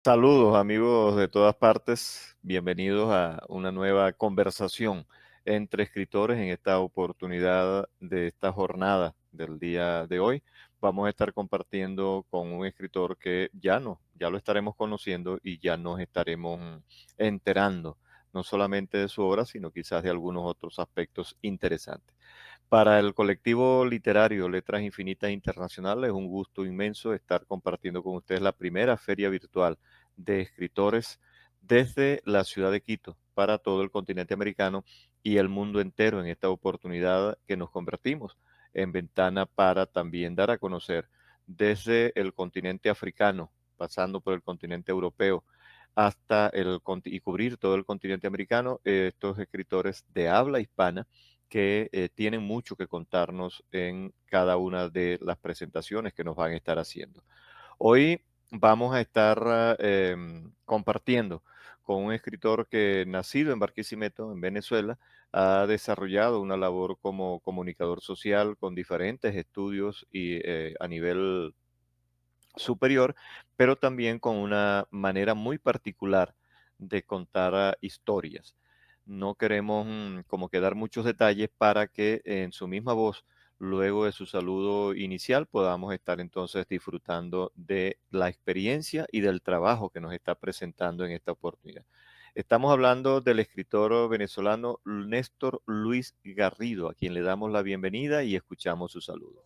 Saludos amigos de todas partes, bienvenidos a una nueva conversación entre escritores en esta oportunidad de esta jornada del día de hoy. Vamos a estar compartiendo con un escritor que ya lo estaremos conociendo y ya nos estaremos enterando, no solamente de su obra, sino quizás de algunos otros aspectos interesantes. Para el colectivo literario Letras Infinitas Internacional es un gusto inmenso estar compartiendo con ustedes la primera feria virtual de escritores desde la ciudad de Quito para todo el continente americano y el mundo entero en esta oportunidad que nos convertimos en ventana para también dar a conocer desde el continente africano, pasando por el continente europeo hasta y cubrir todo el continente americano, estos escritores de habla hispana que tienen mucho que contarnos en cada una de las presentaciones que nos van a estar haciendo. Hoy vamos a estar compartiendo con un escritor que nacido en Barquisimeto, en Venezuela, ha desarrollado una labor como comunicador social con diferentes estudios y a nivel superior, pero también con una manera muy particular de contar historias. No queremos como que dar muchos detalles para que en su misma voz, luego de su saludo inicial, podamos estar entonces disfrutando de la experiencia y del trabajo que nos está presentando en esta oportunidad. Estamos hablando del escritor venezolano Néstor Luis Garrido, a quien le damos la bienvenida y escuchamos su saludo.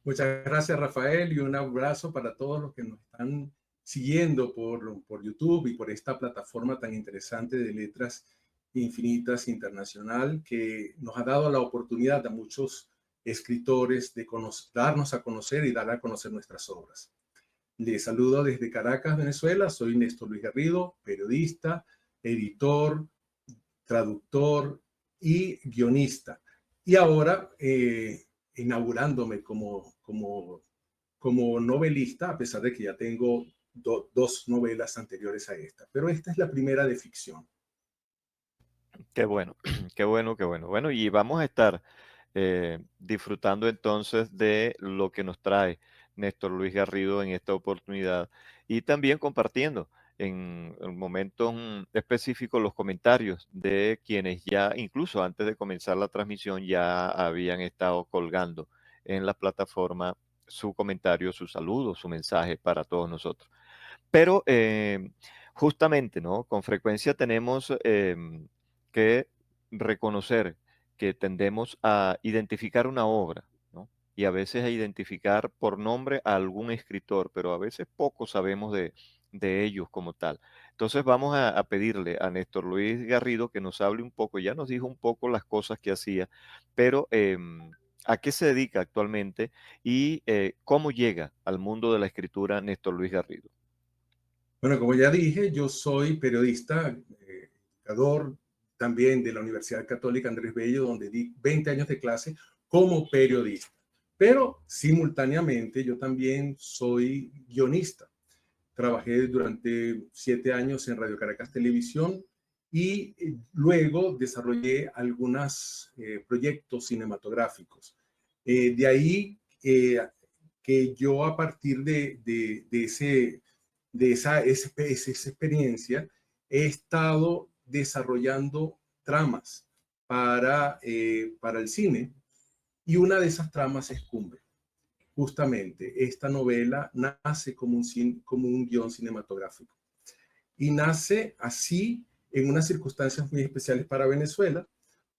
Muchas gracias, Rafael, y un abrazo para todos los que nos están siguiendo por YouTube y por esta plataforma tan interesante de Letras Infinitas Internacional, que nos ha dado la oportunidad a muchos escritores de darnos a conocer y dar a conocer nuestras obras. Les saludo desde Caracas, Venezuela. Soy Néstor Luis Garrido, periodista, editor, traductor y guionista. Y ahora inaugurándome como novelista, a pesar de que ya tengo dos novelas anteriores a esta. Pero esta es la primera de ficción. Qué bueno, qué bueno, qué bueno. Bueno, y vamos a estar disfrutando entonces de lo que nos trae Néstor Luis Garrido en esta oportunidad y también compartiendo en momentos específicos los comentarios de quienes ya, incluso antes de comenzar la transmisión, ya habían estado colgando en la plataforma su comentario, su saludo, su mensaje para todos nosotros. Pero justamente, ¿no? Con frecuencia tenemos que reconocer que tendemos a identificar una obra, ¿no? Y a veces a identificar por nombre a algún escritor, pero a veces poco sabemos de ellos como tal. Entonces vamos a pedirle a Néstor Luis Garrido que nos hable un poco, ya nos dijo un poco las cosas que hacía, pero a qué se dedica actualmente y cómo llega al mundo de la escritura Néstor Luis Garrido. Bueno, como ya dije, yo soy periodista, educador también de la Universidad Católica Andrés Bello, donde di 20 años de clase como periodista. Pero simultáneamente yo también soy guionista. Trabajé durante 7 años en Radio Caracas Televisión y luego desarrollé algunos proyectos cinematográficos. De ahí que yo a partir esa experiencia he estado desarrollando tramas para el cine y una de esas tramas es Cumbre. Justamente, esta novela nace como un guión cinematográfico y nace así en unas circunstancias muy especiales para Venezuela,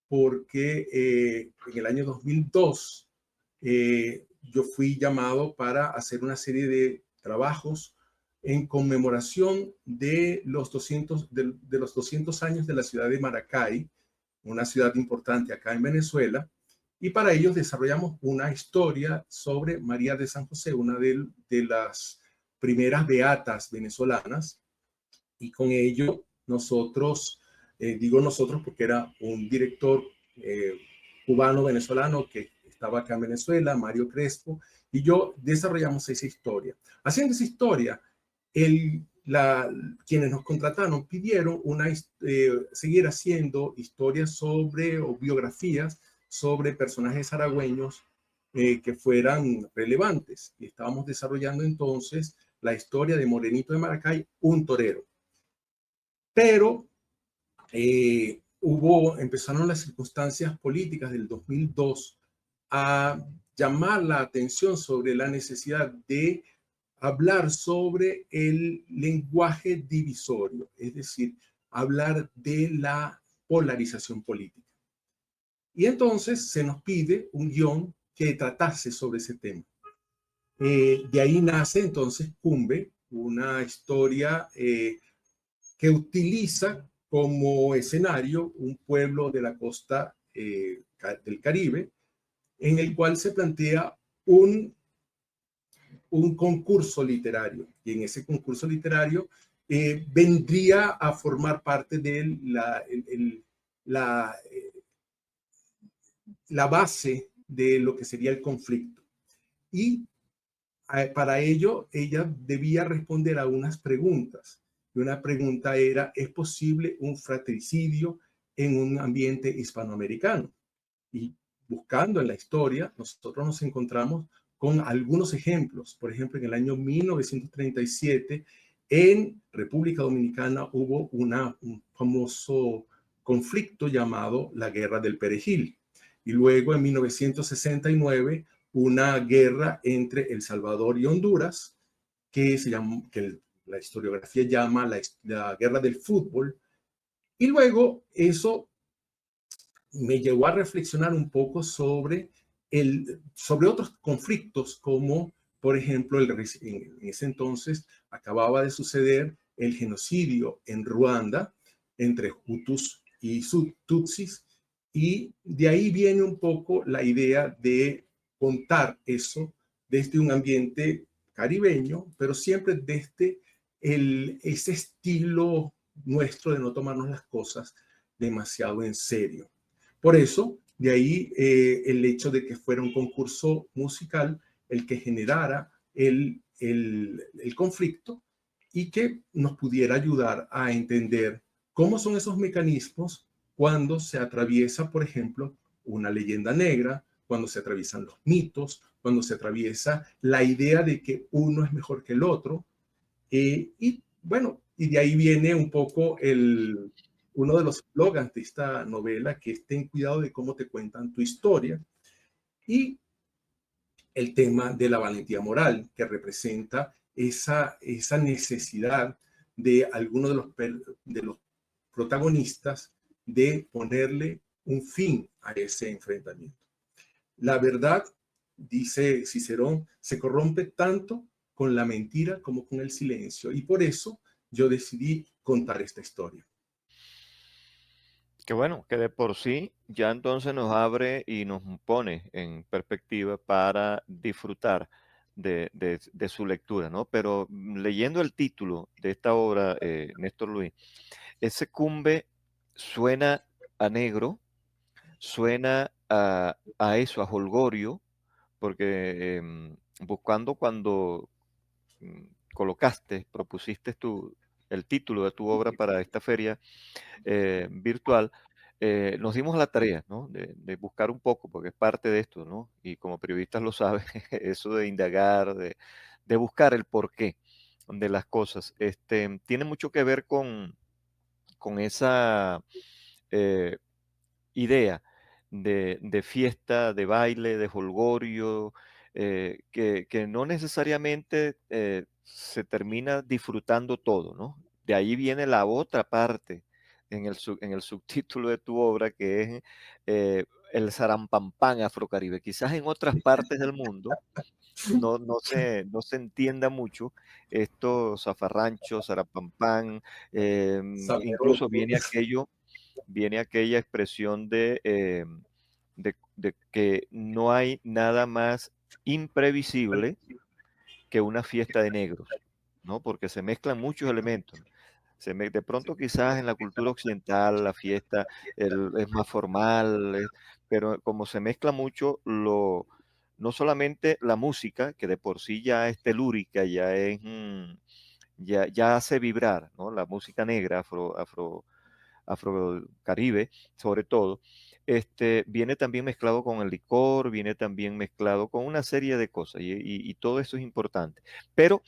porque en el año 2002 yo fui llamado para hacer una serie de trabajos en conmemoración de los 200 años de la ciudad de Maracay, una ciudad importante acá en Venezuela, y para ellos desarrollamos una historia sobre María de San José, una de las primeras beatas venezolanas, y con ello nosotros, digo nosotros porque era un director cubano-venezolano que estaba acá en Venezuela, Mario Crespo, y yo desarrollamos esa historia. Haciendo esa historia, quienes nos contrataron pidieron seguir haciendo historias o biografías sobre personajes aragüeños que fueran relevantes. Y estábamos desarrollando entonces la historia de Morenito de Maracay, un torero. Pero empezaron las circunstancias políticas del 2002 a llamar la atención sobre la necesidad de hablar sobre el lenguaje divisorio, es decir, hablar de la polarización política. Y entonces se nos pide un guión que tratase sobre ese tema. De ahí nace entonces Cumbe, una historia que utiliza como escenario un pueblo de la costa del Caribe, en el cual se plantea un concurso literario. Y en ese concurso literario vendría a formar parte de la base de lo que sería el conflicto. Y para ello, ella debía responder a unas preguntas. Y una pregunta era, ¿es posible un fratricidio en un ambiente hispanoamericano? Y buscando en la historia, nosotros nos encontramos con algunos ejemplos. Por ejemplo, en el año 1937, en República Dominicana hubo un famoso conflicto llamado la Guerra del Perejil. Y luego, en 1969, una guerra entre El Salvador y Honduras, que la historiografía llama la Guerra del Fútbol. Y luego eso me llevó a reflexionar un poco sobre otros conflictos, como por ejemplo, en ese entonces acababa de suceder el genocidio en Ruanda entre Hutus y Tutsis, y de ahí viene un poco la idea de contar eso desde un ambiente caribeño, pero siempre desde ese estilo nuestro de no tomarnos las cosas demasiado en serio. Por eso, de ahí el hecho de que fuera un concurso musical el que generara el conflicto y que nos pudiera ayudar a entender cómo son esos mecanismos cuando se atraviesa, por ejemplo, una leyenda negra, cuando se atraviesan los mitos, cuando se atraviesa la idea de que uno es mejor que el otro. Y bueno, y de ahí viene un poco uno de los slogans de esta novela, que es ten cuidado de cómo te cuentan tu historia, y el tema de la valentía moral, que representa esa necesidad de algunos de los protagonistas de ponerle un fin a ese enfrentamiento. La verdad, dice Cicerón, se corrompe tanto con la mentira como con el silencio, y por eso yo decidí contar esta historia. Que bueno, que de por sí ya entonces nos abre y nos pone en perspectiva para disfrutar de su lectura, ¿no? Pero leyendo el título de esta obra, Néstor Luis, ese Cumbe suena a negro, suena a eso, a jolgorio, porque buscando cuando propusiste el título de tu obra para esta feria virtual, nos dimos la tarea, ¿no? De buscar un poco, porque es parte de esto, ¿no? Y como periodistas lo saben, eso de indagar, de buscar el porqué de las cosas, tiene mucho que ver con esa eh, idea de fiesta, de baile, de jolgorio, que no necesariamente se termina disfrutando todo, ¿no? De ahí viene la otra parte en el subtítulo de tu obra, que es el zarampampán afrocaribe. Quizás en otras partes del mundo no se entienda mucho estos zafarranchos, zarampampán, incluso Sabroso. viene aquella expresión de que no hay nada más imprevisible que una fiesta de negros, ¿no? Porque se mezclan muchos elementos. De pronto quizás en la cultura occidental la fiesta es más formal, pero como se mezcla mucho no solamente la música, que de por sí ya es telúrica, ya hace vibrar, ¿no? La música negra, afrocaribe, sobre todo, viene también mezclado con el licor, viene también mezclado con una serie de cosas, y todo eso es importante. Pero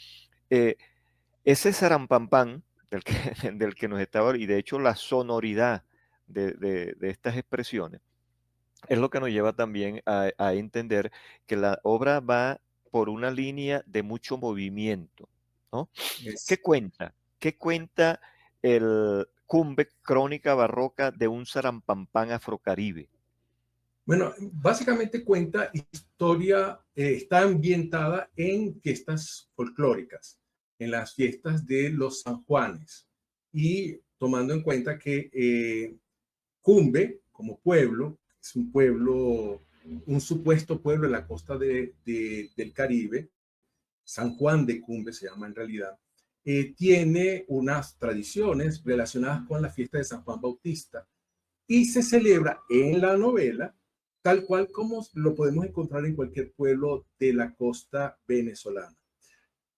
ese zarampampán del que, del que nos estaba, y de hecho la sonoridad de estas expresiones, es lo que nos lleva también a entender que la obra va por una línea de mucho movimiento, ¿no? ¿Qué Es, cuenta? ¿Qué cuenta el Cumbe, crónica barroca de un zarampampán afrocaribe? bueno, básicamente cuenta historia, está ambientada en fiestas folclóricas, en las fiestas de los San Juanes, y tomando en cuenta que Cumbe, como pueblo, es un pueblo, un supuesto pueblo en la costa del Caribe, San Juan de Cumbe se llama en realidad, tiene unas tradiciones relacionadas con la fiesta de San Juan Bautista y se celebra en la novela tal cual como lo podemos encontrar en cualquier pueblo de la costa venezolana.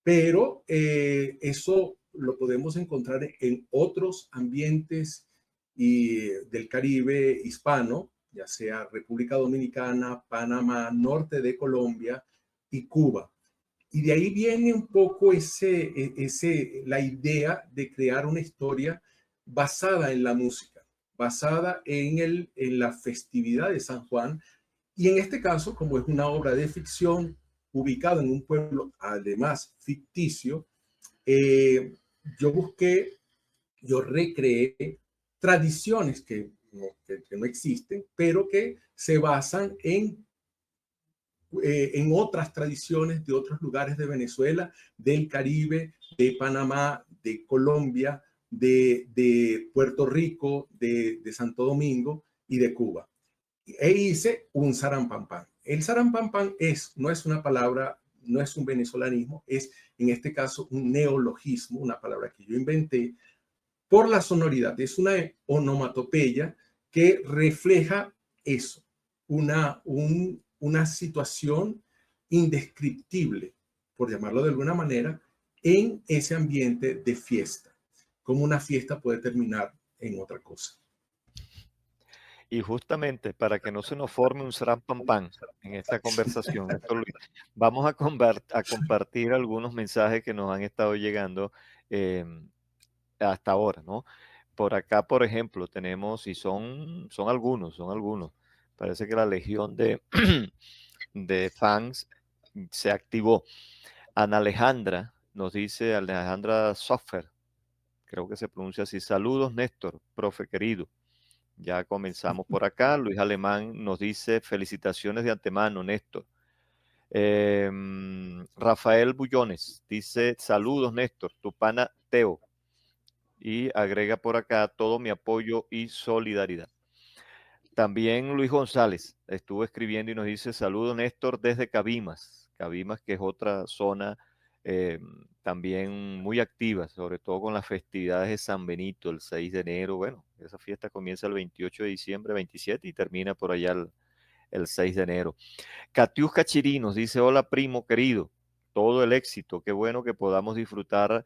Pero eso lo podemos encontrar en otros ambientes del Caribe hispano, ya sea República Dominicana, Panamá, norte de Colombia y Cuba. Y de ahí viene un poco la idea de crear una historia basada en la música, basada en la festividad de San Juan. Y en este caso, como es una obra de ficción ubicada en un pueblo además ficticio, eh, yo busqué, yo recreé tradiciones que no existen, pero que se basan en otras tradiciones de otros lugares de Venezuela, del Caribe, de Panamá, de Colombia, de Puerto Rico, de Santo Domingo y de Cuba. E hice un zarampampán. El zarampampán no es una palabra, no es un venezolanismo, es en este caso un neologismo, una palabra que yo inventé por la sonoridad. Es una onomatopeya que refleja eso, una situación indescriptible, por llamarlo de alguna manera, en ese ambiente de fiesta. Como una fiesta puede terminar en otra cosa. Y justamente para que no se nos forme un zarampampán en esta conversación, Néstor Luis, vamos a compartir algunos mensajes que nos han estado llegando hasta ahora, ¿no? Por acá, por ejemplo, tenemos, y son algunos. Parece que la legión de fans se activó. Ana Alejandra nos dice, Alejandra Sofer, creo que se pronuncia así. Saludos, Néstor, profe querido. Ya comenzamos por acá. Luis Alemán nos dice, felicitaciones de antemano, Néstor. Rafael Bullones dice, saludos, Néstor, tu pana Teo. Y agrega por acá todo mi apoyo y solidaridad. También Luis González estuvo escribiendo y nos dice, saludos Néstor desde Cabimas. Cabimas, que es otra zona también muy activa, sobre todo con las festividades de San Benito, el 6 de enero. Bueno, esa fiesta comienza el 28 de diciembre, 27 y termina por allá el 6 de enero. Catiusca Chirinos dice, hola primo querido, todo el éxito, qué bueno que podamos disfrutar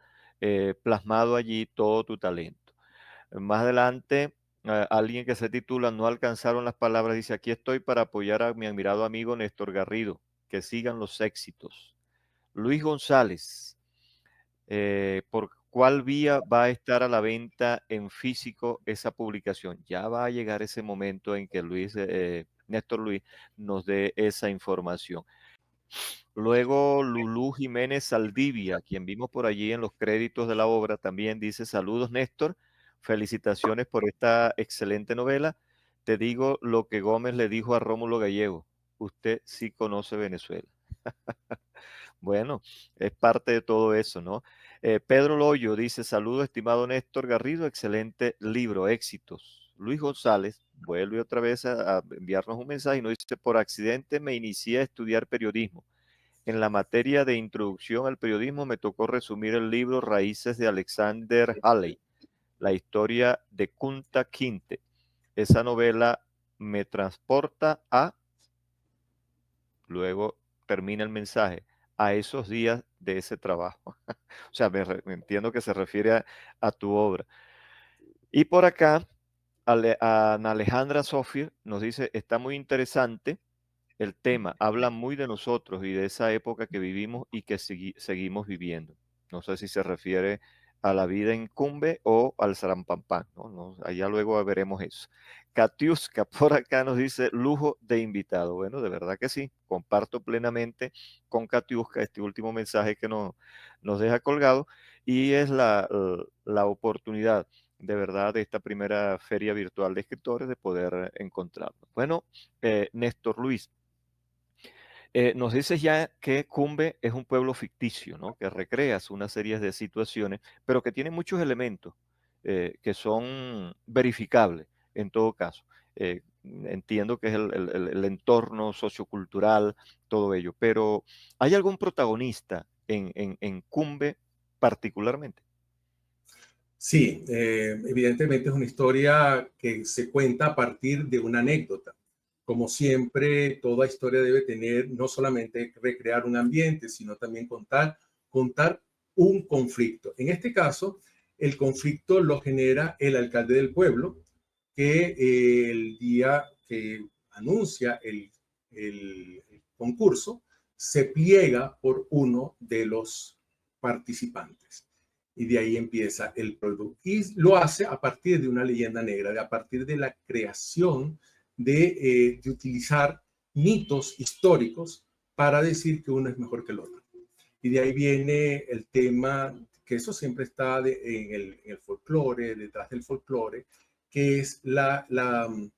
plasmado allí todo tu talento. Más adelante, alguien que se titula No alcanzaron las palabras dice, aquí estoy para apoyar a mi admirado amigo Néstor Garrido, que sigan los éxitos. Luis González, ¿por cuál vía va a estar a la venta en físico esa publicación? Ya va a llegar ese momento en que Néstor Luis nos dé esa información. Luego Lulú Jiménez Saldivia, quien vimos por allí en los créditos de la obra, también dice, saludos Néstor, felicitaciones por esta excelente novela. Te digo lo que Gómez le dijo a Rómulo Gallego, usted sí conoce Venezuela. Bueno, es parte de todo eso, ¿no? Pedro Loyo dice, saludos estimado Néstor Garrido, excelente libro, éxitos. Luis González vuelve otra vez a enviarnos un mensaje y nos dice, por accidente me inicié a estudiar periodismo. En la materia de introducción al periodismo me tocó resumir el libro Raíces de Alexander Halley, la historia de Kunta Kinte. Esa novela me transporta luego termina el mensaje, a esos días de ese trabajo. O sea, me entiendo que se refiere a tu obra. Y por acá, a Ana Alejandra Sofir nos dice, está muy interesante el tema, habla muy de nosotros y de esa época que vivimos y que seguimos viviendo. No sé si se refiere a la vida en Cumbe o al Sarampampán, ¿no? Allá luego veremos eso. Katiuska por acá nos dice lujo de invitado. Bueno, de verdad que sí, comparto plenamente con Katiuska este último mensaje que nos deja colgado y es la oportunidad de verdad de esta primera feria virtual de escritores de poder encontrarnos. Bueno, Néstor Luis, nos dices ya que Cumbe es un pueblo ficticio, ¿no? Que recreas una serie de situaciones, pero que tiene muchos elementos que son verificables en todo caso. Entiendo que es el entorno sociocultural, todo ello, pero ¿hay algún protagonista en Cumbe particularmente? Sí, evidentemente es una historia que se cuenta a partir de una anécdota. Como siempre, toda historia debe tener no solamente recrear un ambiente, sino también contar un conflicto. En este caso, el conflicto lo genera el alcalde del pueblo, que el día que anuncia el concurso, se pliega por uno de los participantes y de ahí empieza el producto. Y lo hace a partir de una leyenda negra, a partir de la creación de utilizar mitos históricos para decir que uno es mejor que el otro. Y de ahí viene el tema, que eso siempre está en el folclore, detrás del folclore, que es el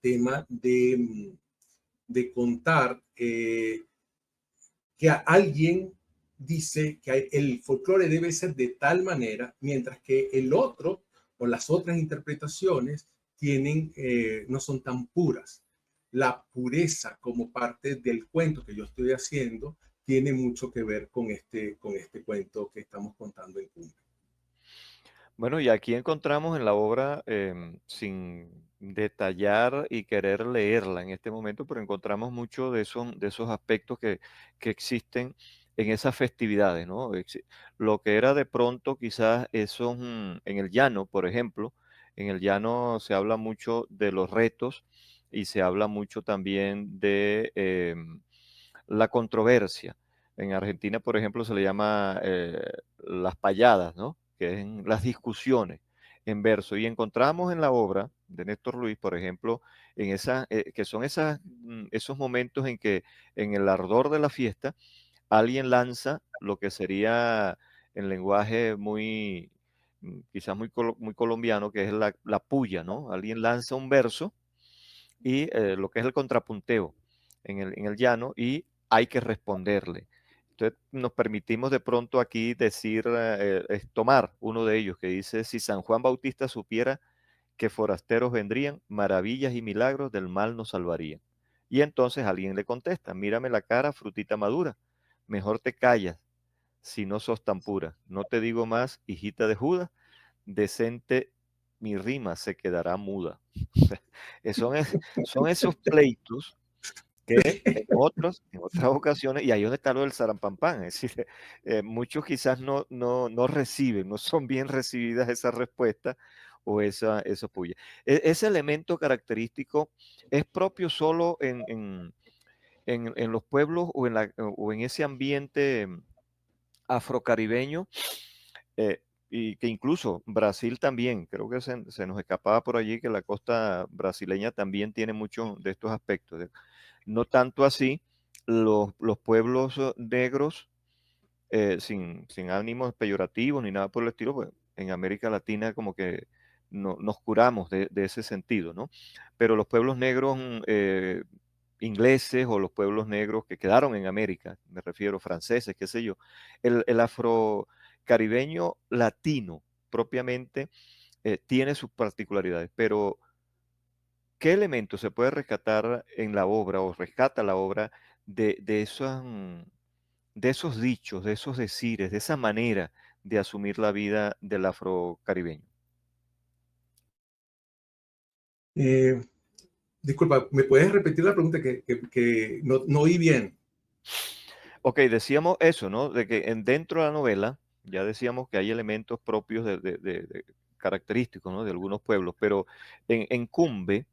tema de contar que a alguien dice que el folclore debe ser de tal manera, mientras que el otro o las otras interpretaciones no son tan puras. La pureza como parte del cuento que yo estoy haciendo tiene mucho que ver con este cuento que estamos contando en Cumbre. Bueno, y aquí encontramos en la obra, sin detallar y querer leerla en este momento, pero encontramos mucho de esos aspectos que existen en esas festividades, ¿no? Lo que era de pronto quizás esos, en el llano, por ejemplo, en el llano se habla mucho de los retos y se habla mucho también de la controversia. En Argentina, por ejemplo, se le llama las payadas, ¿no? Que es las discusiones en verso. Y encontramos en la obra de Néstor Luis, por ejemplo, que son esos momentos en que en el ardor de la fiesta alguien lanza lo que sería en lenguaje quizás muy colombiano, que es la puya, ¿no? Alguien lanza un verso y lo que es el contrapunteo en el llano y hay que responderle. Entonces nos permitimos de pronto aquí decir, tomar uno de ellos que dice, si San Juan Bautista supiera que forasteros vendrían, maravillas y milagros del mal nos salvarían. Y entonces alguien le contesta, mírame la cara, frutita madura, mejor te callas si no sos tan pura. No te digo más, hijita de Judas, decente mi rima se quedará muda. Son esos pleitos que en otras ocasiones, y ahí es donde está lo del zarampampán, es decir, muchos quizás no reciben, no son bien recibidas esas respuestas o esa puya. Ese elemento característico es propio solo en los pueblos o en ese ambiente afrocaribeño, y que incluso Brasil también, creo que se nos escapaba por allí que la costa brasileña también tiene muchos de estos aspectos. No tanto así los pueblos negros, sin ánimos peyorativos ni nada por el estilo, pues en América Latina como que nos curamos de ese sentido, ¿no? Pero los pueblos negros ingleses o los pueblos negros que quedaron en América, me refiero franceses, qué sé yo, el afrocaribeño latino propiamente tiene sus particularidades, pero ¿qué elementos se puede rescatar en la obra o rescata la obra de esos dichos, de esos decires, de esa manera de asumir la vida del afrocaribeño? Eh, Disculpa, ¿me puedes repetir la pregunta que no oí bien? Ok, decíamos eso, ¿no? De que dentro de la novela, ya decíamos que hay elementos propios característicos, ¿no? De algunos pueblos, pero en Cumbe,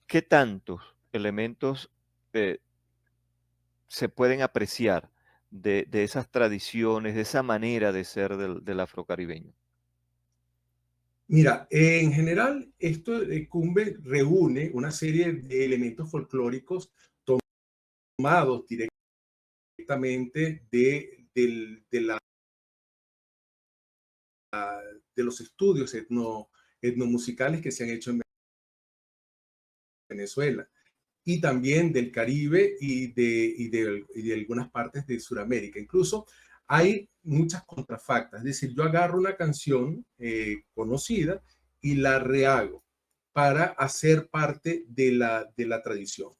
¿qué tantos elementos eh, se pueden apreciar de esas tradiciones, de esa manera de ser del afrocaribeño? Mira, en general, esto de Cumbe reúne una serie de elementos folclóricos tomados directamente de los estudios etnomusicales que se han hecho en Venezuela y también del Caribe y de algunas partes de Sudamérica. Incluso hay muchas contrafactas, es decir, yo agarro una canción conocida y la rehago para hacer parte de la tradición.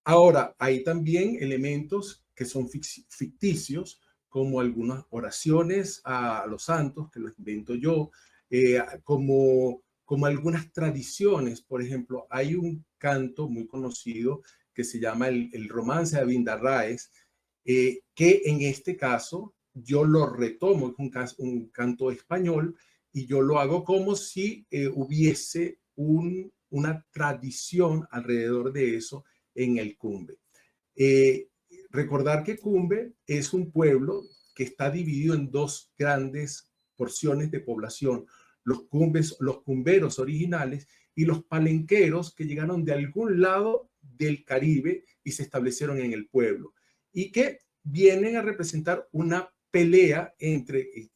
Ahora, hay también elementos que son ficticios, como algunas oraciones a los santos, que los invento yo, como algunas tradiciones. Por ejemplo, hay un canto muy conocido que se llama el Romance de Abindarráez, que en este caso yo lo retomo, es un canto español, y yo lo hago como si hubiese una tradición alrededor de eso en el Cumbe. Eh, Recordar que Cumbe es un pueblo que está dividido en dos grandes porciones de población: los cumberos originales y los palenqueros que llegaron de algún lado del Caribe y se establecieron en el pueblo y que vienen a representar una pelea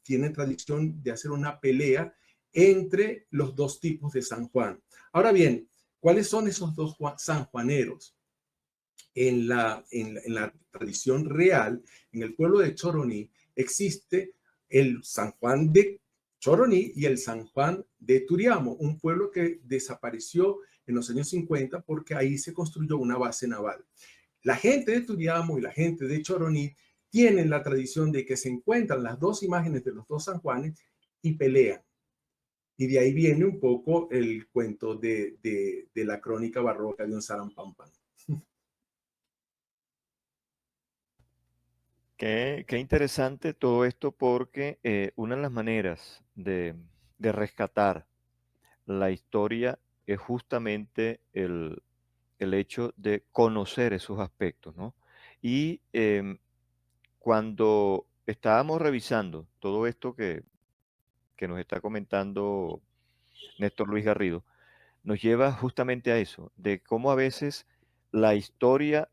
tienen tradición de hacer una pelea entre los dos tipos de San Juan. Ahora bien, ¿cuáles son esos dos sanjuaneros? En la tradición real, en el pueblo de Choroní, existe el San Juan de Choroní y el San Juan de Turiamo, un pueblo que desapareció en los años 50 porque ahí se construyó una base naval. La gente de Turiamo y la gente de Choroní tienen la tradición de que se encuentran las dos imágenes de los dos San Juanes y pelean. Y de ahí viene un poco el cuento de la crónica barroca de un Sarampampan. Qué interesante todo esto porque una de las maneras de rescatar la historia es justamente el hecho de conocer esos aspectos, ¿no? Y cuando estábamos revisando todo esto que nos está comentando Néstor Luis Garrido, nos lleva justamente a eso, de cómo a veces la historia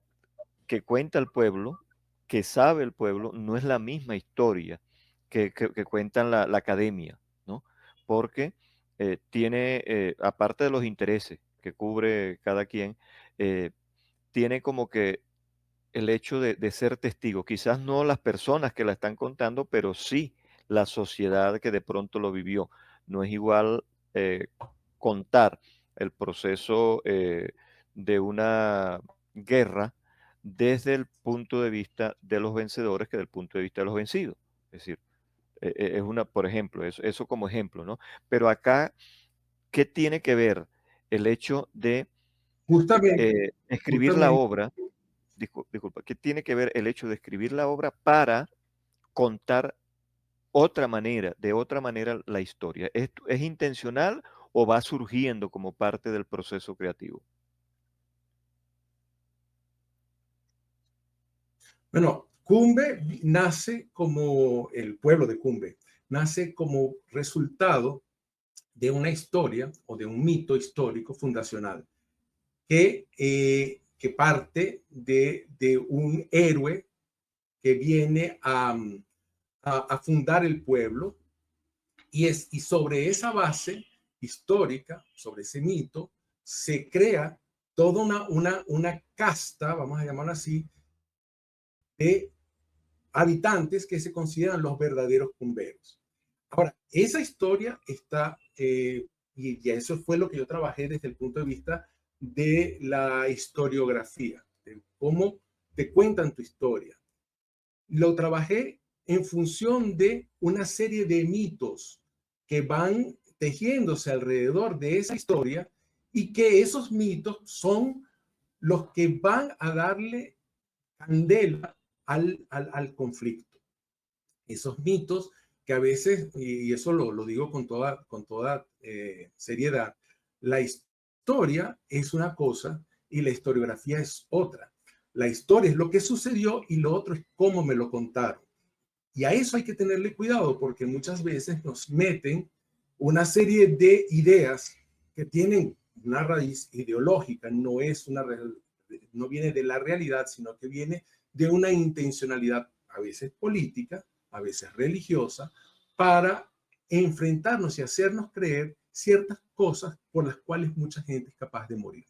que cuenta el pueblo, que sabe el pueblo, no es la misma historia que cuentan la academia, ¿no? Porque tiene, aparte de los intereses que cubre cada quien, eh, tiene como que el hecho de ser testigo, quizás no las personas que la están contando, pero sí la sociedad que de pronto lo vivió. No es igual contar el proceso de una guerra desde el punto de vista de los vencedores que del punto de vista de los vencidos. Es decir, es una, por ejemplo, eso como ejemplo, ¿no? Pero acá, ¿qué tiene que ver el hecho de Justamente, escribir la justamente. obra? Disculpa, ¿qué tiene que ver el hecho de escribir la obra para contar de otra manera la historia? ¿Es intencional o va surgiendo como parte del proceso creativo? Bueno, Cumbe nace como el pueblo de Cumbe, nace como resultado de una historia o de un mito histórico fundacional que parte de un héroe que viene a fundar el pueblo y sobre esa base histórica, sobre ese mito, se crea toda una casta, vamos a llamarlo así, de habitantes que se consideran los verdaderos cumberos. Ahora, esa historia está, y eso fue lo que yo trabajé desde el punto de vista de la historiografía, de cómo te cuentan tu historia. Lo trabajé en función de una serie de mitos que van tejiéndose alrededor de esa historia y que esos mitos son los que van a darle candela al conflicto. Esos mitos que a veces, y eso lo digo con toda seriedad, la historia es una cosa y la historiografía es otra. La historia es lo que sucedió y lo otro es cómo me lo contaron. Y a eso hay que tenerle cuidado porque muchas veces nos meten una serie de ideas que tienen una raíz ideológica, no viene de la realidad, sino que viene de una intencionalidad a veces política, a veces religiosa, para enfrentarnos y hacernos creer ciertas cosas por las cuales mucha gente es capaz de morir.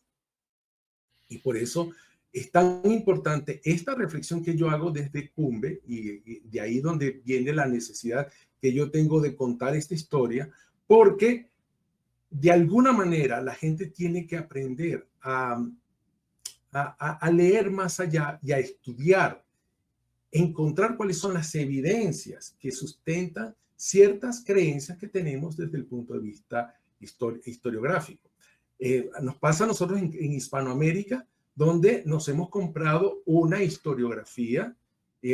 Y por eso es tan importante esta reflexión que yo hago desde Cumbe, y de ahí donde viene la necesidad que yo tengo de contar esta historia, porque de alguna manera la gente tiene que aprender a leer más allá y a estudiar, encontrar cuáles son las evidencias que sustentan ciertas creencias que tenemos desde el punto de vista historiográfico. Nos pasa a nosotros en Hispanoamérica, donde nos hemos comprado una historiografía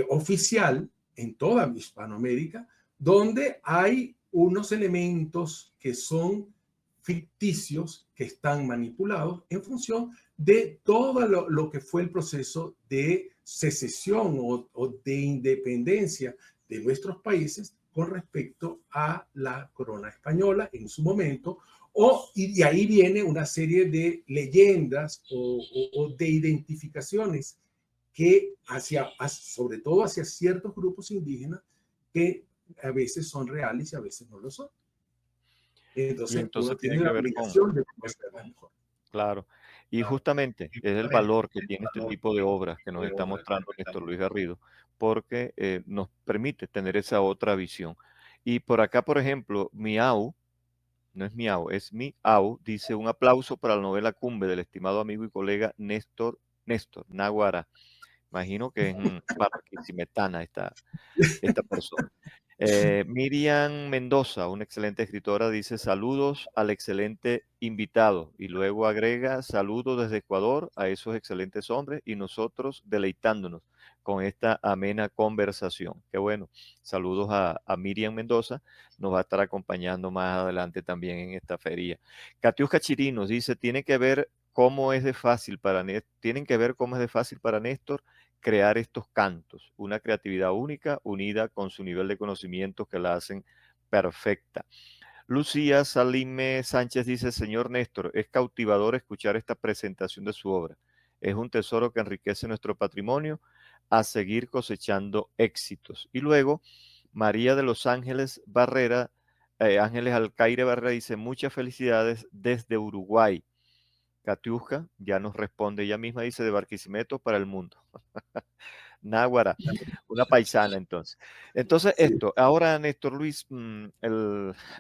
oficial en toda Hispanoamérica, donde hay unos elementos que son ficticios, que están manipulados en función de todo lo que fue el proceso de secesión o de independencia de nuestros países con respecto a la corona española en su momento, y de ahí viene una serie de leyendas o de identificaciones que sobre todo hacia ciertos grupos indígenas que a veces son reales y a veces no lo son. Y Entonces entonces uno tiene tiene que la ver obligación de conocerlas mejor. claro, y justamente es el valor que tiene este tipo de obras que nos está mostrando Néstor Luis Garrido, porque nos permite tener esa otra visión. Y por acá, por ejemplo, Miau, no es Miau, es Miau, dice un aplauso para la novela Cumbe del estimado amigo y colega Néstor Naguará. Imagino que es barquisimetana esta persona. Miriam Mendoza, una excelente escritora, dice saludos al excelente invitado y luego agrega saludos desde Ecuador a esos excelentes hombres y nosotros deleitándonos con esta amena conversación. Qué bueno. Saludos a Miriam Mendoza, nos va a estar acompañando más adelante también en esta feria. Katiuska Chirinos dice, tienen que ver cómo es de fácil para Néstor crear estos cantos, una creatividad única unida con su nivel de conocimientos que la hacen perfecta. Lucía Salime Sánchez dice, señor Néstor, es cautivador escuchar esta presentación de su obra. Es un tesoro que enriquece nuestro patrimonio a seguir cosechando éxitos. Y luego, María de los Ángeles Barrera, Ángeles Alcaire Barrera dice, muchas felicidades desde Uruguay. Katiuska ya nos responde ella misma, dice, de Barquisimeto para el mundo. Náguara, una paisana entonces. Entonces, Sí. ahora Néstor Luis,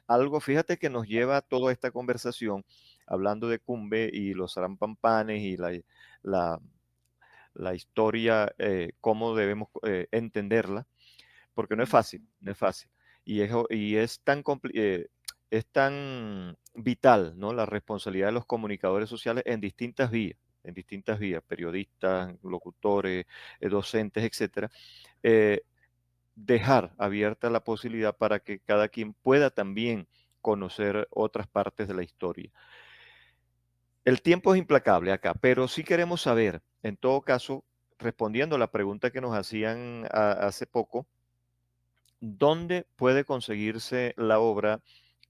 algo, fíjate que nos lleva a toda esta conversación, hablando de Cumbe y los Arampampanes y la, la historia, cómo debemos entenderla, porque no es fácil, no es fácil. Y es tan vital, ¿no? La responsabilidad de los comunicadores sociales en distintas vías, periodistas, locutores, docentes, etcétera, dejar abierta la posibilidad para que cada quien pueda también conocer otras partes de la historia. El tiempo es implacable acá, pero sí queremos saber, en todo caso, respondiendo a la pregunta que nos hacían hace poco, ¿dónde puede conseguirse la obra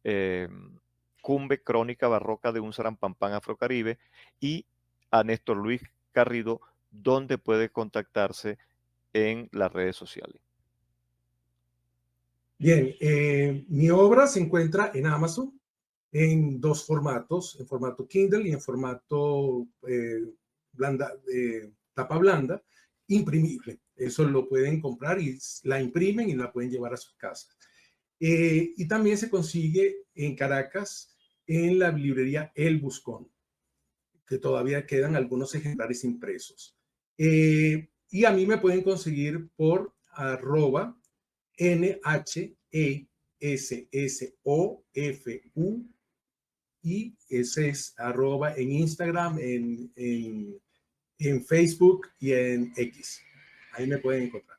eh, Cumbe, Crónica Barroca de un Sarampampán Afrocaribe? Y a Néstor Luis Garrido, ¿dónde puede contactarse en las redes sociales? Bien, mi obra se encuentra en Amazon en dos formatos, en formato Kindle y en formato tapa blanda, imprimible. Eso lo pueden comprar y la imprimen y la pueden llevar a sus casas. Y también se consigue en Caracas en la librería El Buscón, que todavía quedan algunos ejemplares impresos. Y a mí me pueden conseguir por @ NHESSOFU, y ese es @ en Instagram, en Facebook y en X. Ahí me pueden encontrar.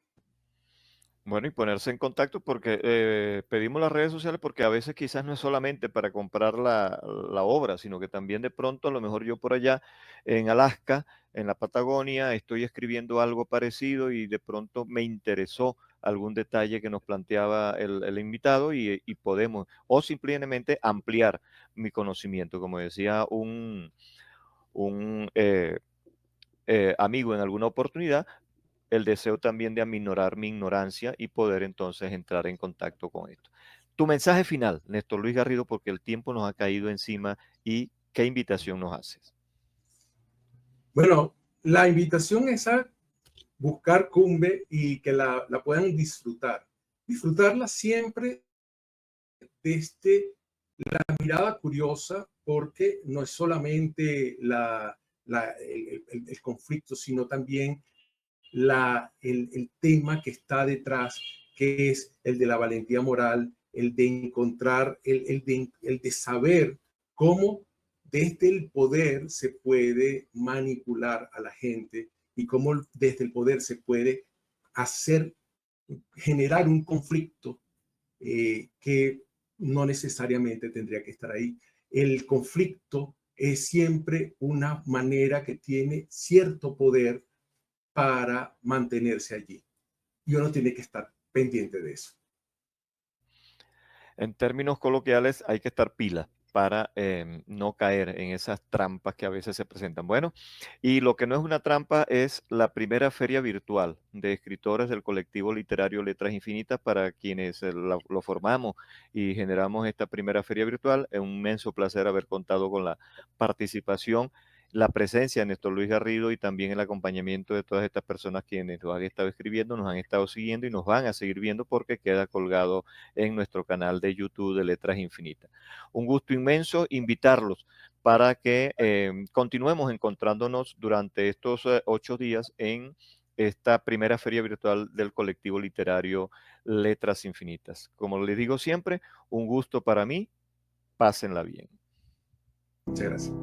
Bueno, y ponerse en contacto porque pedimos las redes sociales porque a veces quizás no es solamente para comprar la obra, sino que también de pronto a lo mejor yo por allá en Alaska, en la Patagonia, estoy escribiendo algo parecido y de pronto me interesó algún detalle que nos planteaba el invitado y podemos, o simplemente ampliar mi conocimiento, como decía un amigo en alguna oportunidad, el deseo también de aminorar mi ignorancia y poder entonces entrar en contacto con esto. Tu mensaje final, Néstor Luis Garrido, porque el tiempo nos ha caído encima y qué invitación nos haces. Bueno, la invitación es a buscar Cumbe y que la puedan disfrutar. Disfrutarla siempre desde la mirada curiosa, porque no es solamente el conflicto, sino también el tema que está detrás, que es el de la valentía moral, el de encontrar, el de saber cómo desde el poder se puede manipular a la gente y cómo desde el poder se puede hacer, generar un conflicto que no necesariamente tendría que estar ahí. El conflicto es siempre una manera que tiene cierto poder para mantenerse allí. Y uno tiene que estar pendiente de eso. En términos coloquiales, hay que estar pila para no caer en esas trampas que a veces se presentan. Bueno, y lo que no es una trampa es la primera feria virtual de escritores del colectivo literario Letras Infinitas para quienes lo formamos y generamos esta primera feria virtual. Es un inmenso placer haber contado con la participación, la presencia de Néstor Luis Garrido y también el acompañamiento de todas estas personas quienes nos han estado escribiendo, nos han estado siguiendo y nos van a seguir viendo porque queda colgado en nuestro canal de YouTube de Letras Infinitas. Un gusto inmenso invitarlos para que continuemos encontrándonos durante estos 8 días en esta primera feria virtual del colectivo literario Letras Infinitas. Como les digo siempre, un gusto para mí, pásenla bien. Muchas gracias.